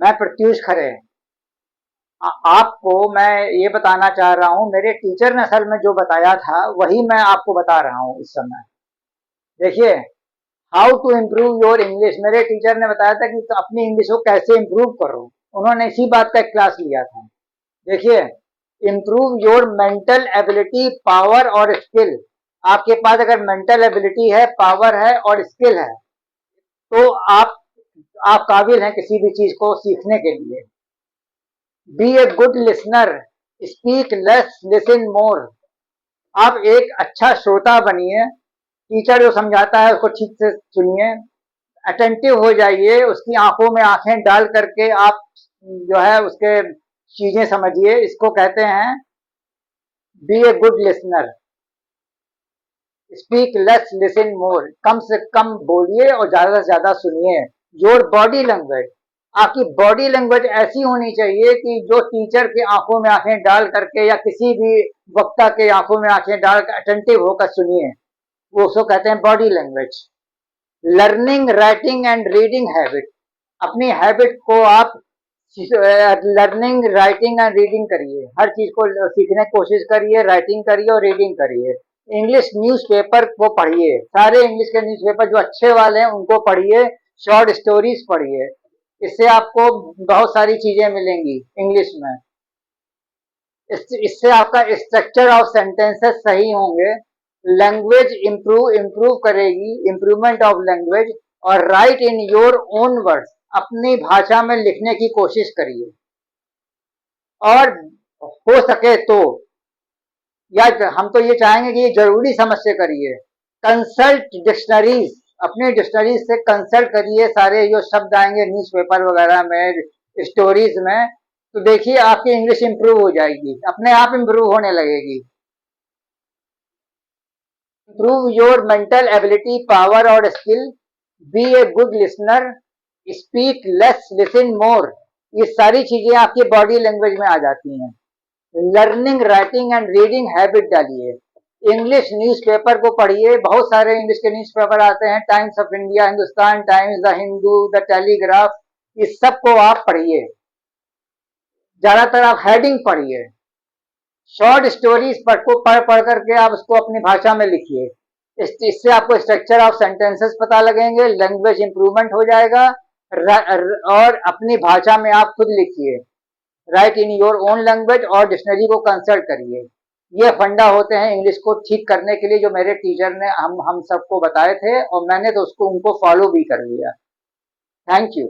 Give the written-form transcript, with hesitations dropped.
मैं प्रत्यूष खरे। आपको मैं ये बताना चाह रहा हूँ, मेरे टीचर ने असल में जो बताया था वही मैं आपको बता रहा हूँ इस समय। देखिए, how to improve your English, मेरे टीचर ने बताया था कि तो अपनी इंग्लिश को कैसे इम्प्रूव करो। उन्होंने इसी बात का एक क्लास लिया था। देखिए, improve your mental ability, power और स्किल। आपके पास अगर मेंटल एबिलिटी है, पावर है और स्किल है, तो आप काबिल हैं किसी भी चीज को सीखने के लिए। Be a good listener, speak less, listen more. आप एक अच्छा श्रोता बनिए, टीचर जो समझाता है उसको ठीक से सुनिए, अटेंटिव हो जाइए, उसकी आंखों में आंखें डाल करके आप जो है उसके चीजें समझिए। इसको कहते हैं be a good listener, speak less, listen more. कम से कम बोलिए और ज्यादा से ज्यादा सुनिए। योर बॉडी लैंग्वेज, आपकी बॉडी लैंग्वेज ऐसी होनी चाहिए कि जो टीचर की आंखों में आंखें डाल करके या किसी भी वक्ता के आंखों में आंखें डाल कर अटेंटिव होकर सुनिए, वो उसको कहते हैं body language. Learning, writing and reading habit, अपनी हैबिट को आप लर्निंग, राइटिंग एंड रीडिंग करिए। हर चीज को सीखने की कोशिश करिए, राइटिंग करिए और रीडिंग करिए। इंग्लिश न्यूज़पेपर को पढ़िए, सारे इंग्लिश के न्यूज़पेपर जो अच्छे वाले हैं उनको पढ़िए। शॉर्ट स्टोरीज पढ़िए, इससे आपको बहुत सारी चीजें मिलेंगी इंग्लिश में। इससे आपका स्ट्रक्चर ऑफ सेंटेंसेस सही होंगे, लैंग्वेज इम्प्रूव करेगी, इम्प्रूवमेंट ऑफ लैंग्वेज। और right in your own words, अपनी भाषा में लिखने की कोशिश करिए। और हो सके तो, या हम तो ये चाहेंगे कि ये जरूरी समझ से करिए, कंसल्ट डिक्शनरीज, अपने डिक्शनरीज से कंसल्ट करिए सारे जो शब्द आएंगे न्यूज़पेपर वगैरह में, स्टोरीज में। तो देखिए आपकी इंग्लिश इंप्रूव हो जाएगी, अपने आप इंप्रूव होने लगेगी। Improve your mental ability, power और skill, be a good listener, speak less, listen more. ये सारी चीजें आपकी बॉडी लैंग्वेज में आ जाती हैं। Learning, writing and reading habit डालिए। इंग्लिश न्यूज़पेपर को पढ़िए, बहुत सारे इंग्लिश के न्यूज़पेपर आते हैं, times of India, Hindustan times, the Hindu, the telegraph. इस सब को आप पढ़िए, ज्यादातर आप हेडिंग पढ़िए। शॉर्ट स्टोरीज पढ़ करके आप उसको अपनी भाषा में लिखिए। इससे आपको स्ट्रक्चर ऑफ सेंटेंसेस पता लगेंगे, लैंग्वेज इंप्रूवमेंट हो जाएगा। और अपनी भाषा में आप खुद लिखिए, right in your own language, और डिक्शनरी को कंसल्ट करिए। ये फंडा होते हैं इंग्लिश को ठीक करने के लिए, जो मेरे टीचर ने हम सबको बताए थे, और मैंने तो उसको उनको फॉलो भी कर लिया। Thank you.